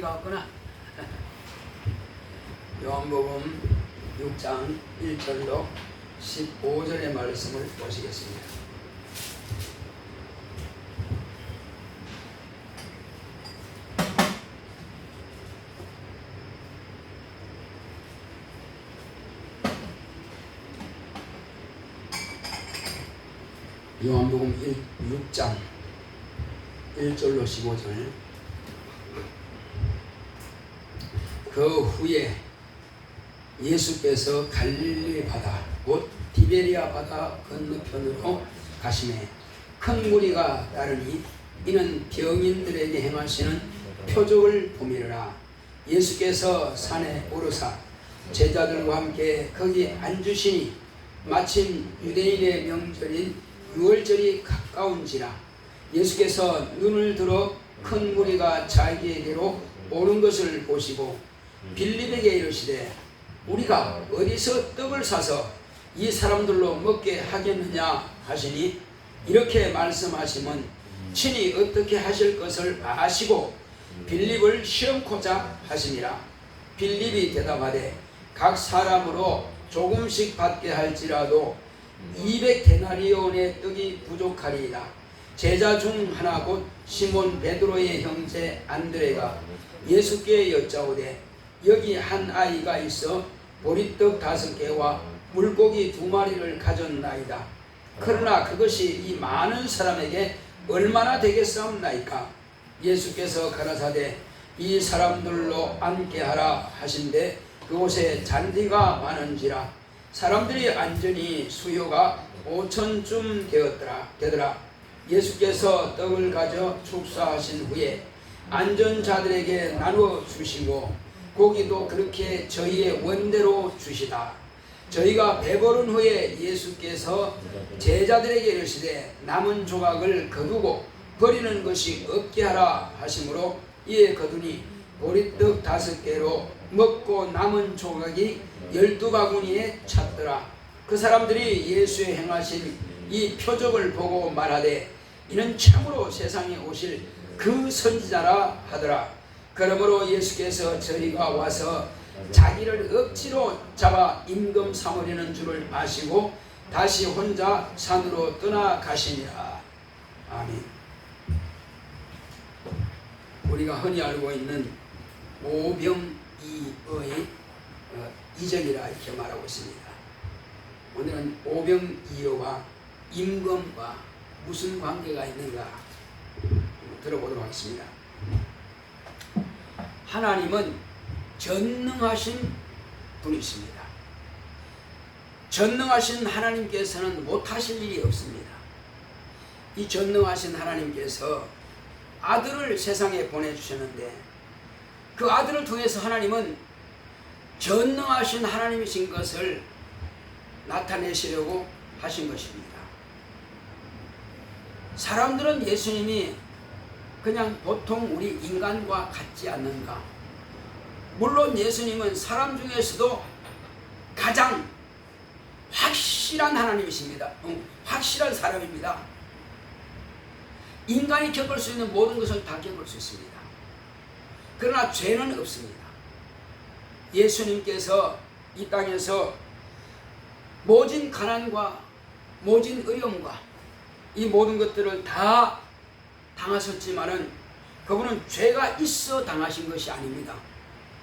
비가 왔구나. 요한복음 6장 1절로 15절의 말씀을 보시겠습니다. 요한복음 6장 1절로 15절. 그 후에 예수께서 갈릴리 바다 곧 디베리아 바다 건너편으로 가시매 큰 무리가 따르니 이는 병인들에게 행하시는 표적을 보미르라. 예수께서 산에 오르사 제자들과 함께 거기 앉으시니 마침 유대인의 명절인 유월절이 가까운지라. 예수께서 눈을 들어 큰 무리가 자기에게로 오는 것을 보시고 빌립에게 이르시되 우리가 어디서 떡을 사서 이 사람들로 먹게 하겠느냐 하시니 이렇게 말씀하시면 친히 어떻게 하실 것을 아시고 빌립을 시험코자 하시니라. 빌립이 대답하되 각 사람으로 조금씩 받게 할지라도 200데나리온의 떡이 부족하리이다. 제자 중 하나 곧 시몬 베드로의 형제 안드레가 예수께 여짜오되 여기 한 아이가 있어 보리떡 5개와 물고기 2마리를 가졌나이다. 그러나 그것이 이 많은 사람에게 얼마나 되겠사옵나이까. 예수께서 가라사대 이 사람들로 앉게 하라 하신데 그곳에 잔디가 많은지라. 사람들이 앉으니 수요가 5,000쯤 되더라. 예수께서 떡을 가져 축사하신 후에 앉은 자들에게 나누어 주시고 고기도 그렇게 저희의 원대로 주시다. 저희가 배부른 후에 예수께서 제자들에게 이르시되 남은 조각을 거두고 버리는 것이 없게 하라 하시므로 이에 거두니 보리떡 5개로 먹고 남은 조각이 12바구니에 찼더라. 그 사람들이 예수의 행하신 이 표적을 보고 말하되 이는 참으로 세상에 오실 그 선지자라 하더라. 그러므로 예수께서 저희가 와서 자기를 억지로 잡아 임금 삼으려는 줄을 아시고 다시 혼자 산으로 떠나가시니라. 아멘. 우리가 흔히 알고 있는 오병이어의 이적이라 이렇게 말하고 있습니다. 오늘은 오병이어와 임금과 무슨 관계가 있는가 들어보도록 하겠습니다. 하나님은 전능하신 분이십니다. 전능하신 하나님께서는 못하실 일이 없습니다. 이 전능하신 하나님께서 아들을 세상에 보내주셨는데 그 아들을 통해서 하나님은 전능하신 하나님이신 것을 나타내시려고 하신 것입니다. 사람들은 예수님이 그냥 보통 우리 인간과 같지 않는가? 물론 예수님은 사람 중에서도 가장 확실한 하나님이십니다. 확실한 사람입니다. 인간이 겪을 수 있는 모든 것을 다 겪을 수 있습니다. 그러나 죄는 없습니다. 예수님께서 이 땅에서 모진 가난과 모진 어려움과 이 모든 것들을 다 당하셨지만은 그분은 죄가 있어 당하신 것이 아닙니다.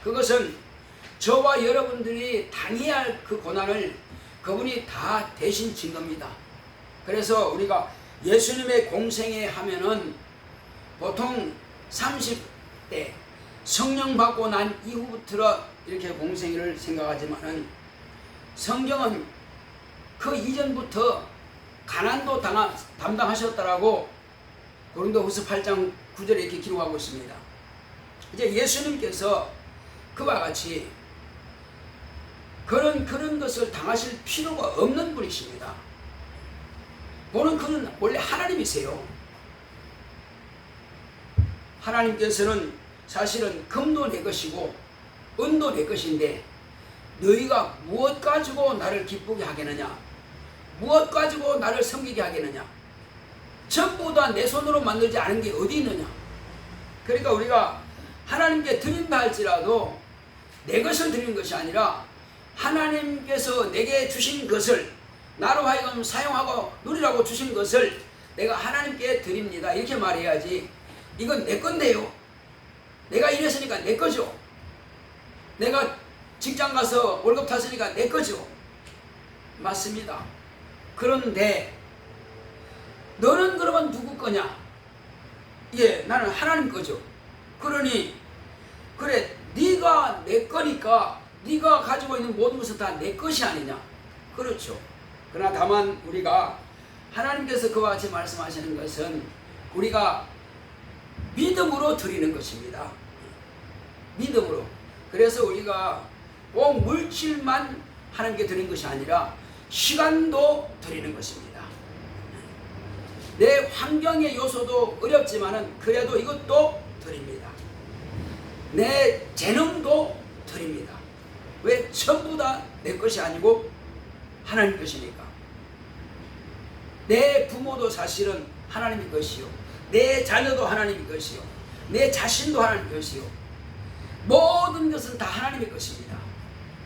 그것은 저와 여러분들이 당해야 할 그 고난을 그분이 다 대신 진 겁니다. 그래서 우리가 예수님의 공생애 하면은 보통 30대 성령 받고 난 이후부터 이렇게 공생애를 생각하지만은 성경은 그 이전부터 가난도 담당하셨다라고 고린도후서 8장 9절에 이렇게 기록하고 있습니다. 이제 예수님께서 그와 같이 그런 것을 당하실 필요가 없는 분이십니다. 그는 원래 하나님이세요. 하나님께서는 사실은 금도 내 것이고 은도 내 것인데 너희가 무엇 가지고 나를 기쁘게 하겠느냐? 무엇 가지고 나를 섬기게 하겠느냐? 전부 다 내 손으로 만들지 않은 게 어디 있느냐? 그러니까 우리가 하나님께 드린다 할지라도 내 것을 드리는 것이 아니라 하나님께서 내게 주신 것을 나로 하여금 사용하고 누리라고 주신 것을 내가 하나님께 드립니다. 이렇게 말해야지 이건 내 건데요. 내가 일했으니까 내 거죠. 내가 직장 가서 월급 탔으니까 내 거죠. 맞습니다. 그런데 너는 그러면 누구 거냐? 예, 나는 하나님 거죠. 그러니 그래 네가 내 거니까 네가 가지고 있는 모든 것은 다 내 것이 아니냐? 그렇죠. 그러나 다만 우리가 하나님께서 그와 같이 말씀하시는 것은 우리가 믿음으로 드리는 것입니다. 믿음으로. 그래서 우리가 꼭 물질만 하나님께 드리는 것이 아니라 시간도 드리는 것입니다. 내 환경의 요소도 어렵지만은 그래도 이것도 드립니다. 내 재능도 드립니다. 왜? 전부 다 내 것이 아니고 하나님 것이니까. 내 부모도 사실은 하나님의 것이요, 내 자녀도 하나님의 것이요, 내 자신도 하나님의 것이요, 모든 것은 다 하나님의 것입니다.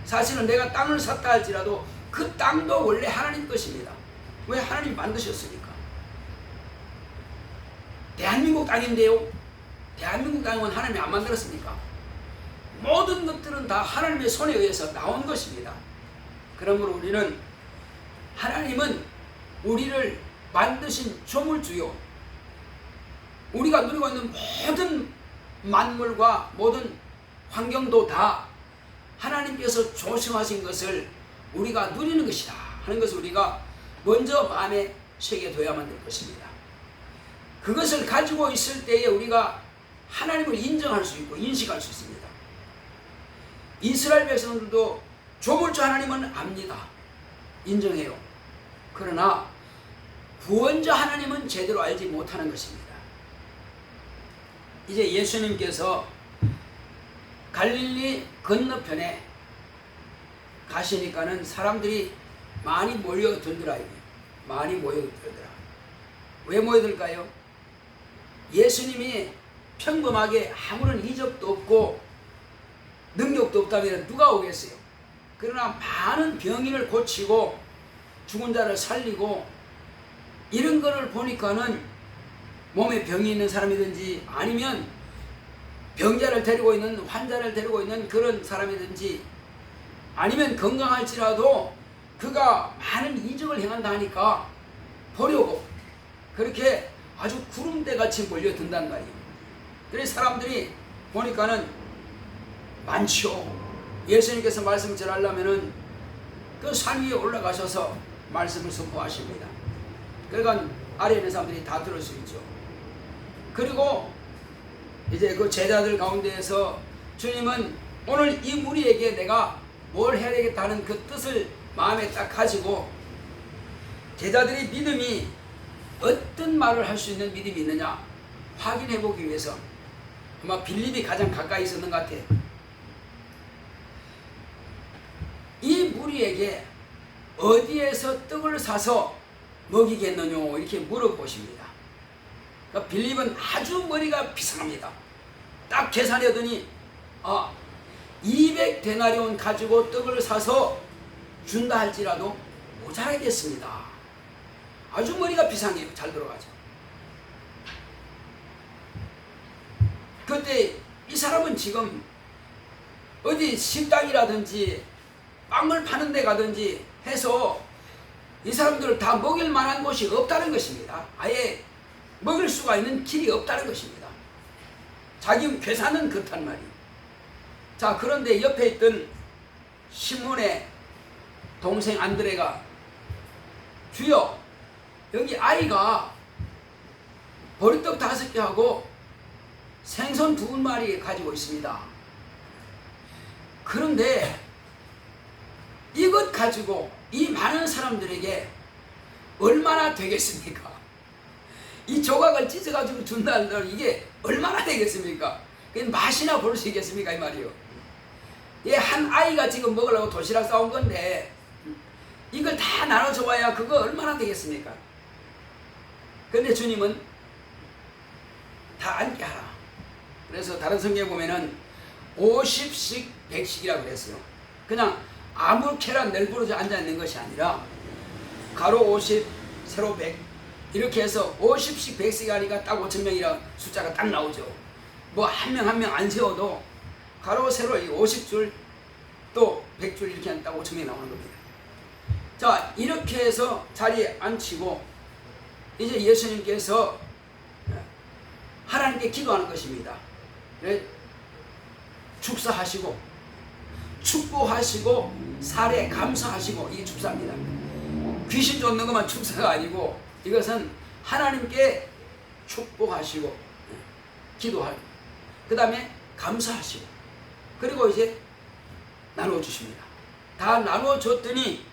사실은 내가 땅을 샀다 할지라도 그 땅도 원래 하나님 것입니다. 왜? 하나님이 만드셨으니까. 대한민국 땅인데요, 대한민국 땅은 하나님이 안 만들었습니까? 모든 것들은 다 하나님의 손에 의해서 나온 것입니다. 그러므로 우리는 하나님은 우리를 만드신 조물주요, 우리가 누리고 있는 모든 만물과 모든 환경도 다 하나님께서 조성하신 것을 우리가 누리는 것이다 하는 것을 우리가 먼저 마음에 새겨둬야만 될 것입니다. 그것을 가지고 있을 때에 우리가 하나님을 인정할 수 있고 인식할 수 있습니다. 이스라엘 백성들도 조물주 하나님은 압니다. 인정해요. 그러나 구원자 하나님은 제대로 알지 못하는 것입니다. 이제 예수님께서 갈릴리 건너편에 가시니까는 사람들이 많이 모여들더라. 많이 모여들더라. 왜 모여들까요? 예수님이 평범하게 아무런 이적도 없고 능력도 없다면 누가 오겠어요? 그러나 많은 병인을 고치고 죽은 자를 살리고 이런 거를 보니까는 몸에 병이 있는 사람이든지 아니면 병자를 데리고 있는 환자를 데리고 있는 그런 사람이든지 아니면 건강할지라도 그가 많은 이적을 행한다 하니까 보려고 그렇게 아주 구름대같이 몰려든단 말이에요. 그래서 사람들이 보니까는 많죠. 예수님께서 말씀을 전하려면은 그 산 위에 올라가셔서 말씀을 선포하십니다. 그러니까 아래에 있는 사람들이 다 들을 수 있죠. 그리고 이제 그 제자들 가운데에서 주님은 오늘 이 무리에게 내가 뭘 해야 되겠다는 그 뜻을 마음에 딱 가지고 제자들의 믿음이 어떤 말을 할 수 있는 믿음이 있느냐 확인해 보기 위해서 아마 빌립이 가장 가까이 있었는 것 같아요. 이 무리에게 어디에서 떡을 사서 먹이겠느냐 이렇게 물어보십니다. 그러니까 빌립은 아주 머리가 비상합니다. 딱 계산하더니 200데나리온 가지고 떡을 사서 준다 할지라도 모자라겠습니다. 아주 머리가 비상해요. 잘 들어가죠. 그때 이 사람은 지금 어디 식당이라든지 빵을 파는 데 가든지 해서 이 사람들을 다 먹일 만한 곳이 없다는 것입니다. 아예 먹을 수가 있는 길이 없다는 것입니다. 자기 계산은 그렇단 말이에요. 자, 그런데 옆에 있던 시몬의 동생 안드레가 주여 여기 아이가 보리떡 5개하고 생선 2마리 가지고 있습니다. 그런데 이것 가지고 이 많은 사람들에게 얼마나 되겠습니까? 이 조각을 찢어가지고 준다는 이게 얼마나 되겠습니까? 그게 맛이나 볼 수 있겠습니까? 이 말이요. 얘 한 아이가 지금 먹으려고 도시락 싸온 건데 이걸 다 나눠줘봐야 그거 얼마나 되겠습니까? 근데 주님은 다 앉게 하라. 그래서 다른 성경에 보면은 50씩 100씩이라고 그랬어요. 그냥 아무렇게나 널브러져 앉아있는 것이 아니라 가로 50, 세로 100 이렇게 해서 50씩 100씩 하니까 딱 5,000명이라는 숫자가 딱 나오죠. 뭐 한 명 한 명 안 세워도 가로 세로 50줄 또 100줄 이렇게 하면 딱 5,000명이 나오는 겁니다. 자, 이렇게 해서 자리에 앉히고 이제 예수님께서 하나님께 기도하는 것입니다. 축사하시고 축복하시고 살에 감사하시고 이게 축사입니다. 귀신 쫓는 것만 축사가 아니고 이것은 하나님께 축복하시고 기도하고 그 다음에 감사하시고 그리고 이제 나눠주십니다. 다 나눠줬더니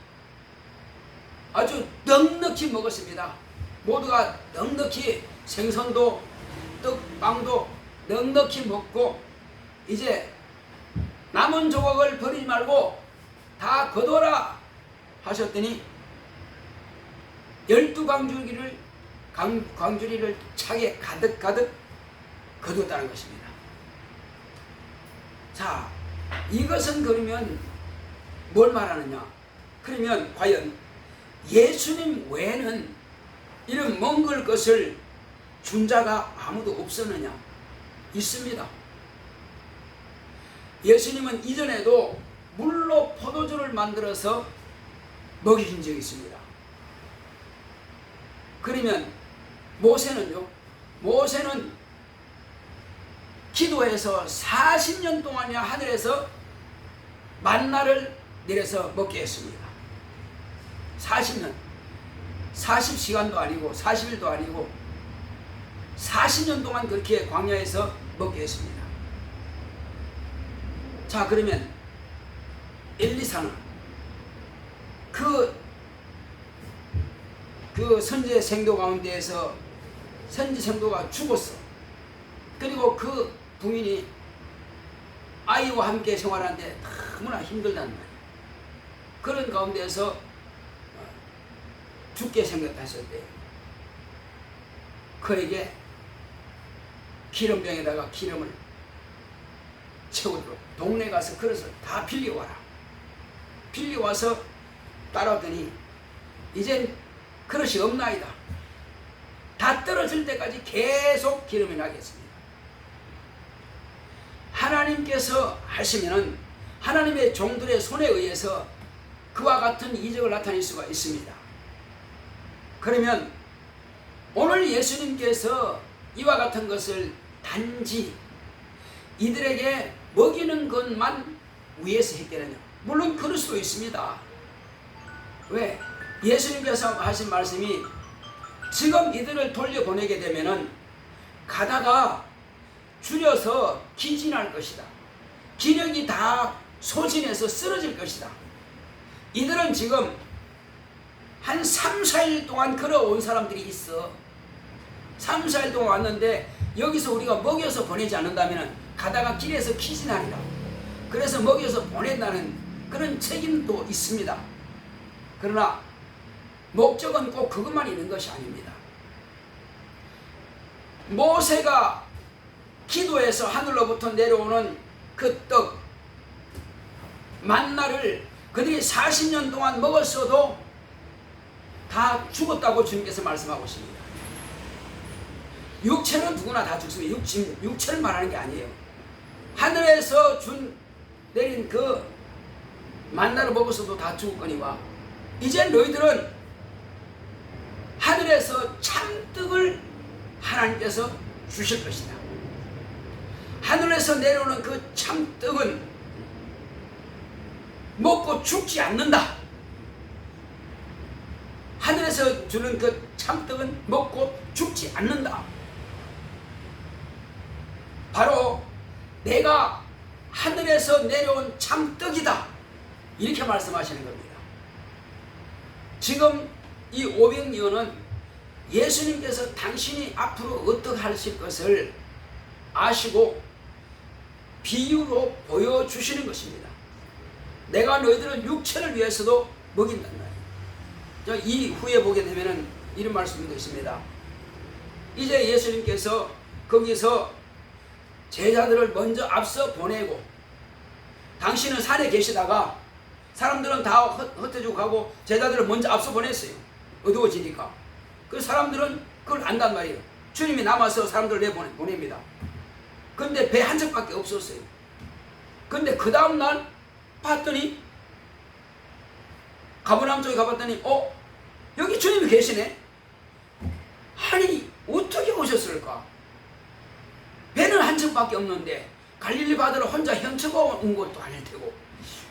아주 넉넉히 먹었습니다. 모두가 넉넉히 생선도 떡빵도 넉넉히 먹고 이제 남은 조각을 버리지 말고 다 거둬라 하셨더니 12광주리를 광주리를 차게 가득가득 거두었다는 것입니다. 자, 이것은 그러면 뭘 말하느냐? 그러면 과연 예수님 외에는 이런 먹을 것을 준 자가 아무도 없었느냐? 있습니다. 예수님은 이전에도 물로 포도주를 만들어서 먹이신 적이 있습니다. 그러면 모세는요? 모세는 기도해서 40년 동안이나 하늘에서 만나를 내려서 먹게 했습니다. 40년 40시간도 아니고 40일도 아니고 40년 동안 그렇게 광야에서 먹게 했습니다. 자, 그러면 엘리사는 그 선지의 생도 가운데에서 선지 생도가 죽었어. 그리고 그 부인이 아이와 함께 생활하는데 너무나 힘들단 말이야. 그런 가운데서 죽게 생겼을 때 그에게 기름병에다가 기름을 채우도록 동네 가서 그릇을 다 빌려와라. 빌려와서 따라오더니 이젠 그릇이 없나이다. 다 떨어질 때까지 계속 기름이 나겠습니다. 하나님께서 하시면은 하나님의 종들의 손에 의해서 그와 같은 이적을 나타낼 수가 있습니다. 그러면 오늘 예수님께서 이와 같은 것을 단지 이들에게 먹이는 것만 위해서 했겠느냐? 물론 그럴 수도 있습니다. 왜? 예수님께서 하신 말씀이 지금 이들을 돌려보내게 되면은 가다가 줄여서 기진할 것이다. 기력이 다 소진해서 쓰러질 것이다. 이들은 지금 한 3, 4일 동안 걸어온 사람들이 있어. 3, 4일 동안 왔는데 여기서 우리가 먹여서 보내지 않는다면 가다가 길에서 기진하리라. 그래서 먹여서 보낸다는 그런 책임도 있습니다. 그러나 목적은 꼭 그것만 있는 것이 아닙니다. 모세가 기도해서 하늘로부터 내려오는 그 떡 만나를 그들이 40년 동안 먹었어도 다 죽었다고 주님께서 말씀하고 있습니다. 육체는 누구나 다 죽습니다. 육체를 말하는 게 아니에요. 하늘에서 내린 그 만나를 먹었어도 다 죽었거니와 이제 너희들은 하늘에서 참떡을 하나님께서 주실 것이다. 하늘에서 내려오는 그 참떡은 먹고 죽지 않는다. 하늘에서 주는 그 참떡은 먹고 죽지 않는다. 바로 내가 하늘에서 내려온 참떡이다. 이렇게 말씀하시는 겁니다. 지금 이 500년은 예수님께서 당신이 앞으로 어떻게 하실 것을 아시고 비유로 보여주시는 것입니다. 내가 너희들은 육체를 위해서도 먹인단 말이에요. 이후에 보게 되면 이런 말씀도 있습니다. 이제 예수님께서 거기서 제자들을 먼저 앞서 보내고, 당신은 산에 계시다가 사람들은 다 흩어지고 가고 제자들을 먼저 앞서 보냈어요. 어두워지니까. 그 사람들은 그걸 안단 말이에요. 주님이 남아서 사람들을 내보냅니다. 근데 배 한 척밖에 없었어요. 근데 그 다음날 봤더니, 가버나움 쪽에 가봤더니 여기 주님이 계시네. 아니 어떻게 오셨을까? 배는 한 척밖에 없는데 갈릴리 바다를 혼자 헤엄쳐가 온 것도 아닐 테고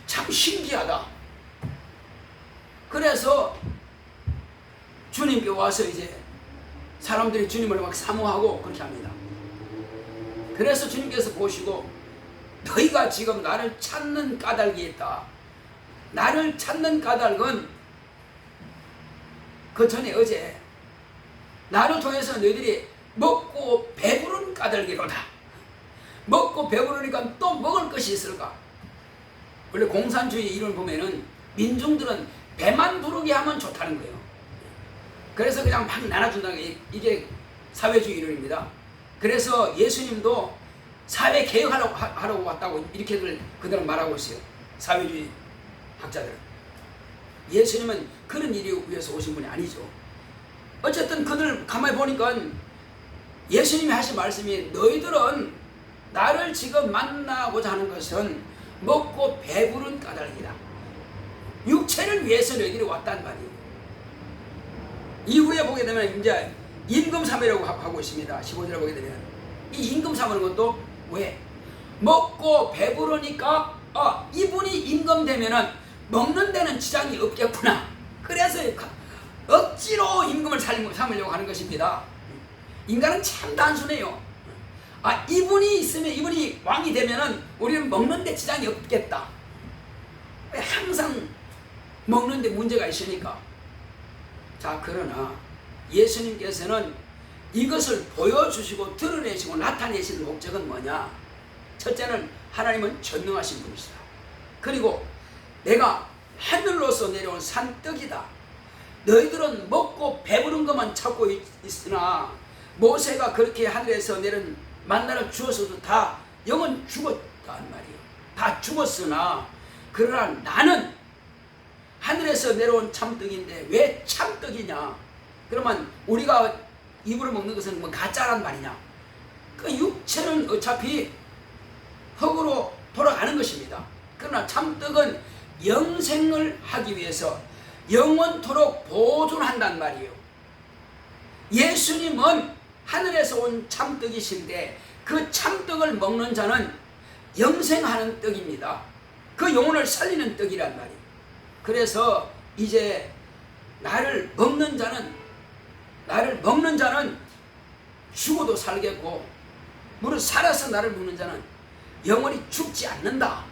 참 신기하다. 그래서 주님께 와서 이제 사람들이 주님을 막 사모하고 그렇게 합니다. 그래서 주님께서 보시고, 너희가 지금 나를 찾는 까닭이 있다. 나를 찾는 까닭은 그 전에 어제 나를 통해서 너희들이 먹고 배부른 까닭이로다. 먹고 배부르니까 또 먹을 것이 있을까? 원래 공산주의 이론을 보면은 민중들은 배만 부르게 하면 좋다는 거예요. 그래서 그냥 막 나눠준다는 게 이게 사회주의 이론입니다. 그래서 예수님도 사회 개혁하려고 왔다고 이렇게들 그들은 말하고 있어요. 사회주의 학자들은. 예수님은 그런 일이 위해서 오신 분이 아니죠. 어쨌든 그들 가만히 보니까 예수님이 하신 말씀이, 너희들은 나를 지금 만나고자 하는 것은 먹고 배부른 까닭이다. 육체를 위해서 너희들이 왔단 말이에요. 이후에 보게 되면 이제 임금삼이라고 하고 있습니다. 15절에 보게 되면 이 임금삼은 것도 왜? 먹고 배부르니까 이분이 임금 되면은 먹는 데는 지장이 없겠구나. 그래서 억지로 임금을 삼으려고 하는 것입니다. 인간은 참 단순해요. 이분이 있으면, 이분이 왕이 되면은 우리는 먹는 데 지장이 없겠다. 항상 먹는 데 문제가 있으니까. 자, 그러나 예수님께서는 이것을 보여주시고 드러내시고 나타내시는 목적은 뭐냐? 첫째는 하나님은 전능하신 분이시다. 그리고 내가 하늘로서 내려온 산떡이다. 너희들은 먹고 배부른 것만 찾고 있으나 모세가 그렇게 하늘에서 내린 만나를 주었어도 다 영은 죽었단 말이에요. 다 죽었으나 그러나 나는 하늘에서 내려온 참떡인데 왜 참떡이냐? 그러면 우리가 입으로 먹는 것은 뭐 가짜란 말이냐? 그 육체는 어차피 흙으로 돌아가는 것입니다. 그러나 참떡은 영생을 하기 위해서 영원토록 보존한단 말이에요. 예수님은 하늘에서 온 참떡이신데 그 참떡을 먹는 자는 영생하는 떡입니다. 그 영혼을 살리는 떡이란 말이에요. 그래서 이제 나를 먹는 자는 죽어도 살겠고, 무릇 살아서 나를 먹는 자는 영원히 죽지 않는다.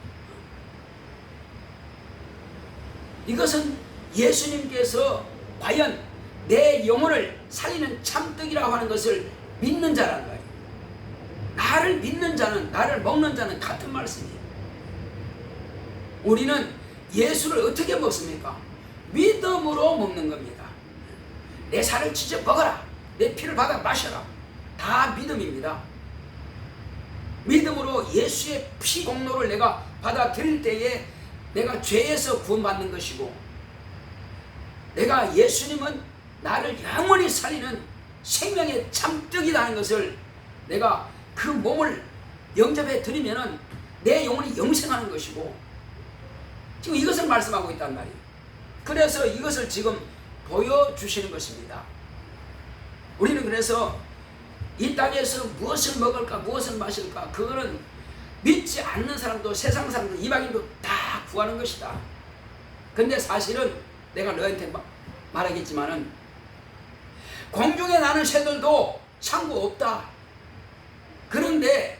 이것은 예수님께서 과연 내 영혼을 살리는 참떡이라고 하는 것을 믿는 자란 말이에요. 나를 믿는 자는, 나를 먹는 자는 같은 말씀이에요. 우리는 예수를 어떻게 먹습니까? 믿음으로 먹는 겁니다. 내 살을 찢어 먹어라, 내 피를 받아 마셔라, 다 믿음입니다. 믿음으로 예수의 피 공로를 내가 받아들일 때에 내가 죄에서 구원받는 것이고, 내가 예수님은 나를 영원히 살리는 생명의 참떡이라는 것을 내가 그 몸을 영접해 드리면은 내 영혼이 영생하는 것이고, 지금 이것을 말씀하고 있단 말이에요. 그래서 이것을 지금 보여주시는 것입니다. 우리는 그래서 이 땅에서 무엇을 먹을까, 무엇을 마실까, 그거는 믿지 않는 사람도 세상 사람도 이방인도 다 구하는 것이다. 근데 사실은 내가 너한테 말하겠지만은 공중에 나는 새들도 상구 없다. 그런데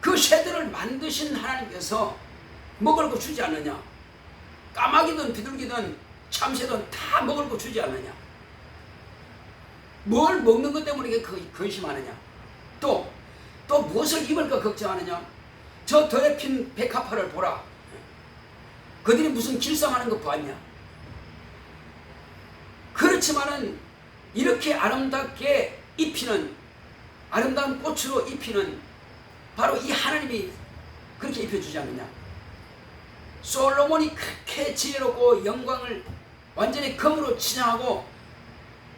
그 새들을 만드신 하나님께서 먹을 거 주지 않느냐? 까마귀든 비둘기든 참새든 다 먹을 거 주지 않느냐? 뭘 먹는 것 때문에 이게 근심하느냐? 또 무엇을 입을까 걱정하느냐? 저 덜에 핀 백합화를 보라. 그들이 무슨 길쌈하는 거 보았냐? 그렇지만은 이렇게 아름답게 입히는, 아름다운 꽃으로 입히는 바로 이 하나님이 그렇게 입혀주지 않느냐. 솔로몬이 그렇게 지혜롭고 영광을 완전히 금으로 치장하고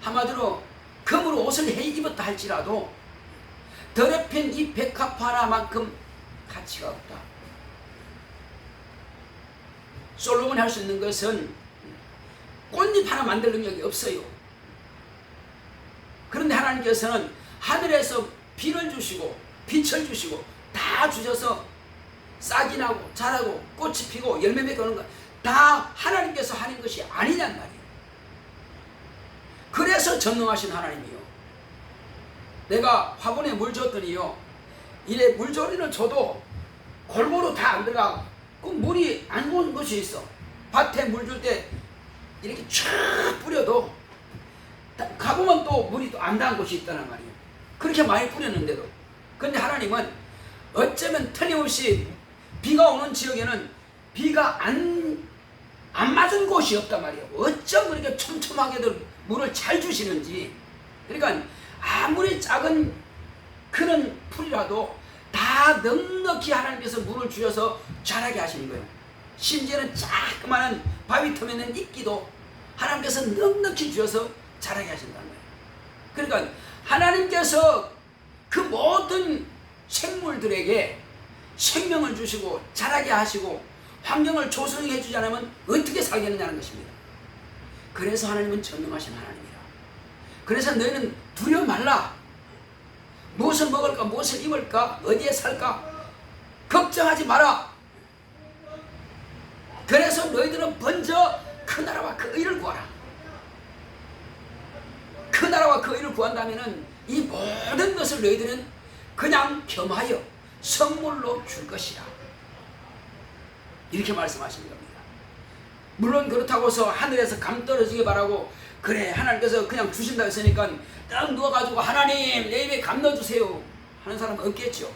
한마디로 금으로 옷을 해 입었다 할지라도 더럽힌 이 백합 하나만큼 가치가 없다. 솔로몬이 할 수 있는 것은 꽃잎 하나 만들 능력이 없어요. 그런데 하나님께서는 하늘에서 비를 주시고 빛을 주시고 다 주셔서 싹이 나고 자라고 꽃이 피고 열매 맺고 오는 것 다 하나님께서 하는 것이 아니냔 말이에요. 그래서 전능하신 하나님이요. 내가 화분에 물 줬더니요, 이래 물조리는 줘도 골고루 다 안 들어가. 그 물이 안 고는 것이 있어. 밭에 물 줄 때 이렇게 쫙 뿌려도 가보면 또 물이 또 안 닿은 곳이 있다는 말이에요. 그렇게 많이 뿌렸는데도. 그런데 하나님은 어쩌면 틀림없이 비가 오는 지역에는 비가 안 맞은 곳이 없단 말이에요. 어쩜 그렇게 촘촘하게도 물을 잘 주시는지. 그러니까 아무리 작은 그런 풀이라도 다 넉넉히 하나님께서 물을 주셔서 자라게 하시는 거예요. 심지어는 자그마한 바위 틈에 있는 이끼도 하나님께서 넉넉히 주셔서 자라게 하신다는 거예요. 그러니까 하나님께서 그 모든 생물들에게 생명을 주시고 자라게 하시고 환경을 조성해 주지 않으면 어떻게 살겠느냐는 것입니다. 그래서 하나님은 전능하신 하나님이라. 그래서 너희는 두려워 말라. 무엇을 먹을까, 무엇을 입을까, 어디에 살까 걱정하지 마라. 그래서 너희들은 먼저 그 나라와 그 의를 구하라. 그 나라와 그 의를 구한다면 이 모든 것을 너희들은 그냥 겸하여 선물로 줄 것이라. 이렇게 말씀하시는 겁니다. 물론 그렇다고 해서 하늘에서 감 떨어지게 바라고 그래 하나님께서 그냥 주신다 했으니까 딱 누워가지고 하나님 내 입에 감 넣어주세요 하는 사람은 없겠죠.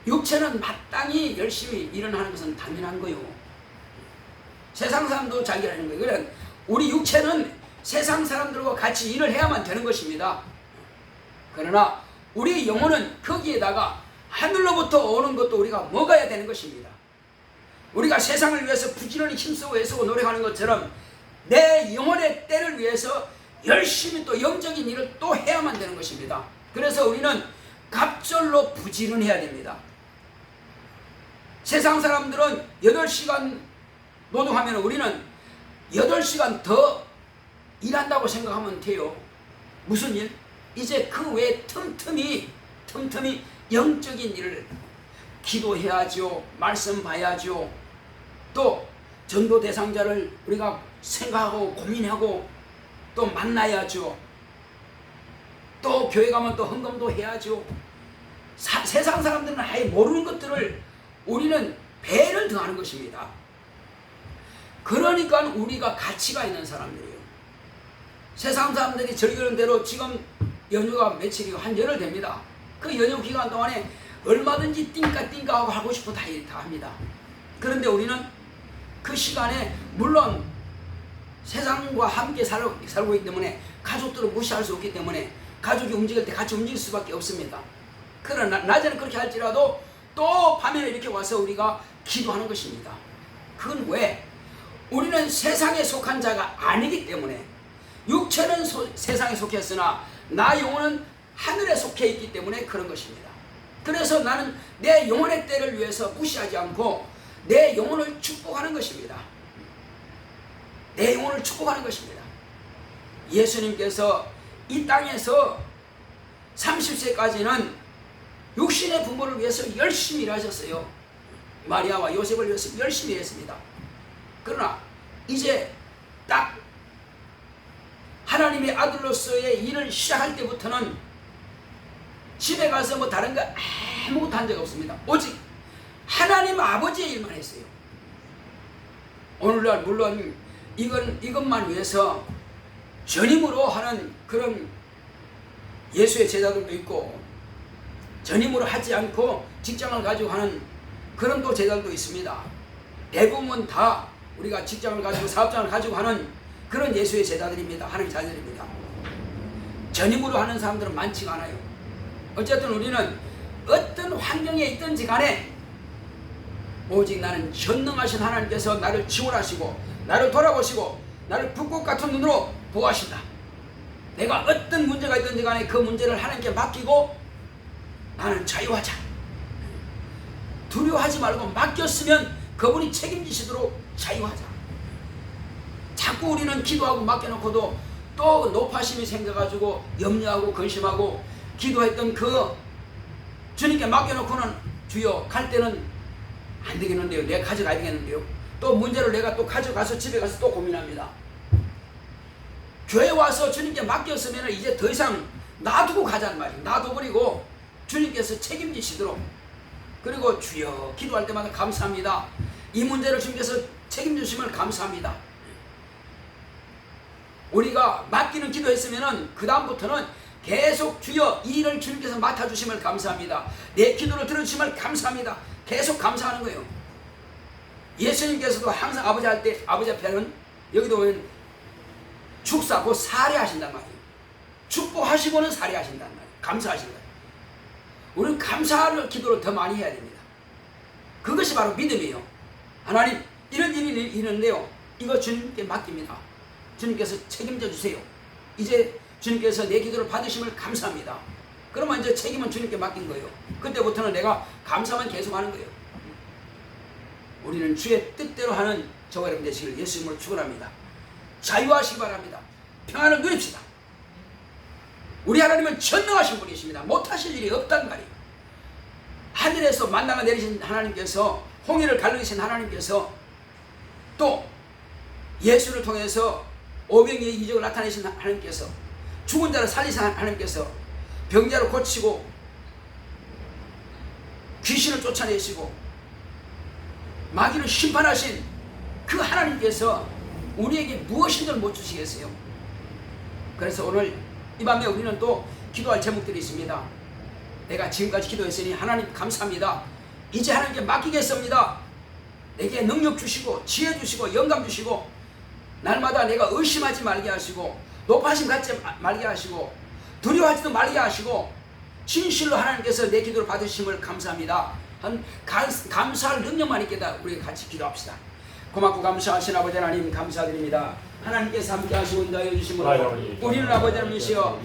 육체는 마땅히 열심히 일을 하는 것은 당연한 거요. 세상 사람도 잘 일하는 거예요. 그래 우리 육체는 세상 사람들과 같이 일을 해야만 되는 것입니다. 그러나 우리 영혼은 거기에다가 하늘로부터 오는 것도 우리가 먹어야 되는 것입니다. 우리가 세상을 위해서 부지런히 힘쓰고 애쓰고 노력하는 것처럼 내 영혼의 때를 위해서 열심히 또 영적인 일을 또 해야만 되는 것입니다. 그래서 우리는 갑절로 부지런해야 됩니다. 세상 사람들은 8시간 노동하면 우리는 8시간 더 일한다고 생각하면 돼요. 무슨 일? 이제 그 외에 틈틈이 영적인 일을 기도해야죠. 말씀 봐야죠. 또 전도 대상자를 우리가 생각하고 고민하고 또 만나야죠. 또 교회 가면 또 헌금도 해야죠. 세상 사람들은 아예 모르는 것들을 우리는 배를 더하는 것입니다. 그러니까 우리가 가치가 있는 사람들이에요. 세상 사람들이 즐기는 대로 지금 연휴가 며칠이고 한 열흘 됩니다. 그 연휴 기간 동안에 얼마든지 띵까띵까 하고 싶어 다 합니다. 그런데 우리는 그 시간에 물론 세상과 함께 살고 있기 때문에 가족들을 무시할 수 없기 때문에 가족이 움직일 때 같이 움직일 수밖에 없습니다. 그러나 낮에는 그렇게 할지라도 또 밤에는 이렇게 와서 우리가 기도하는 것입니다. 그건 왜? 우리는 세상에 속한 자가 아니기 때문에. 육체는 세상에 속했으나 나 영혼은 하늘에 속해 있기 때문에 그런 것입니다. 그래서 나는 내 영혼의 때를 위해서 무시하지 않고 내 영혼을 축복하는 것입니다. 내 영혼을 축복하는 것입니다. 예수님께서 이 땅에서 30세까지는 육신의 부모를 위해서 열심히 일하셨어요. 마리아와 요셉을 위해서 열심히 했습니다. 그러나 이제 딱 하나님의 아들로서의 일을 시작할 때부터는 집에 가서 뭐 다른 거 아무것도 한 적 없습니다. 오직 하나님 아버지의 일만 했어요. 오늘날 물론 이것만 위해서 전임으로 하는 그런 예수의 제자들도 있고 전임으로 하지 않고 직장을 가지고 하는 그런 또 제자들도 있습니다. 대부분 다 우리가 직장을 가지고 사업장을 가지고 하는 그런 예수의 제자들입니다. 하나님의 자녀들입니다. 전임으로 하는 사람들은 많지가 않아요. 어쨌든 우리는 어떤 환경에 있든지 간에 오직 나는 전능하신 하나님께서 나를 지원하시고 나를 돌아보시고 나를 불꽃 같은 눈으로 보호하신다. 내가 어떤 문제가 있든지 간에 그 문제를 하나님께 맡기고 나는 자유하자. 두려워하지 말고 맡겼으면 그분이 책임지시도록 자유하자. 자꾸 우리는 기도하고 맡겨놓고도 또 높아심이 생겨가지고 염려하고 근심하고 기도했던 그 주님께 맡겨놓고는 주여 갈 때는 안 되겠는데요. 내가 가져가야 되겠는데요. 또 문제를 내가 또 가져가서 집에 가서 또 고민합니다. 교회 와서 주님께 맡겼으면 이제 더 이상 놔두고 가자는 말이에요. 놔둬버리고 주님께서 책임지시도록. 그리고 주여 기도할 때마다 감사합니다. 이 문제를 주님께서 책임주심을 감사합니다. 우리가 맡기는 기도했으면 그 다음부터는 계속 주여 이 일을 주님께서 맡아주심을 감사합니다. 내 기도를 들어주심을 감사합니다. 계속 감사하는 거예요. 예수님께서도 항상 아버지 할 때 아버지 앞에는 여기도 보면 축사 곧 살해하신단 말이에요. 축복하시고는 살해하신단 말이에요. 감사하신다. 우리는 감사하는 기도를 더 많이 해야 됩니다. 그것이 바로 믿음이에요. 하나님 이런 일이 있는데요. 이거 주님께 맡깁니다. 주님께서 책임져 주세요. 이제 주님께서 내 기도를 받으심을 감사합니다. 그러면 이제 책임은 주님께 맡긴 거예요. 그때부터는 내가 감사만 계속하는 거예요. 우리는 주의 뜻대로 하는 저와 여러분 되시기를 예수 이름으로 축원합니다. 자유하시기 바랍니다. 평안을 누립시다. 우리 하나님은 전능하신 분이십니다. 못하실 일이 없단 말이에요. 하늘에서 만나가 내리신 하나님께서 홍해를 갈르신 하나님께서 또 예수를 통해서 오병이의 이적을 나타내신 하나님께서 죽은 자를 살리신 하나님께서 병자를 고치고 귀신을 쫓아내시고 마귀를 심판하신 그 하나님께서 우리에게 무엇인들 못 주시겠어요? 그래서 오늘 이 밤에 우리는 또 기도할 제목들이 있습니다. 내가 지금까지 기도했으니 하나님 감사합니다. 이제 하나님께 맡기겠습니다. 내게 능력 주시고 지혜 주시고 영감 주시고 날마다 내가 의심하지 말게 하시고 높아심 갖지 말게 하시고 두려워하지도 말게 하시고 진실로 하나님께서 내 기도를 받으심을 감사합니다. 감사할 능력만 있겠다. 우리 같이 기도합시다. 고맙고 감사하신 아버지 하나님 감사드립니다. 하나님께서 함께 하시고 인도하여 주심으로 우리는 아버지 하나님이시여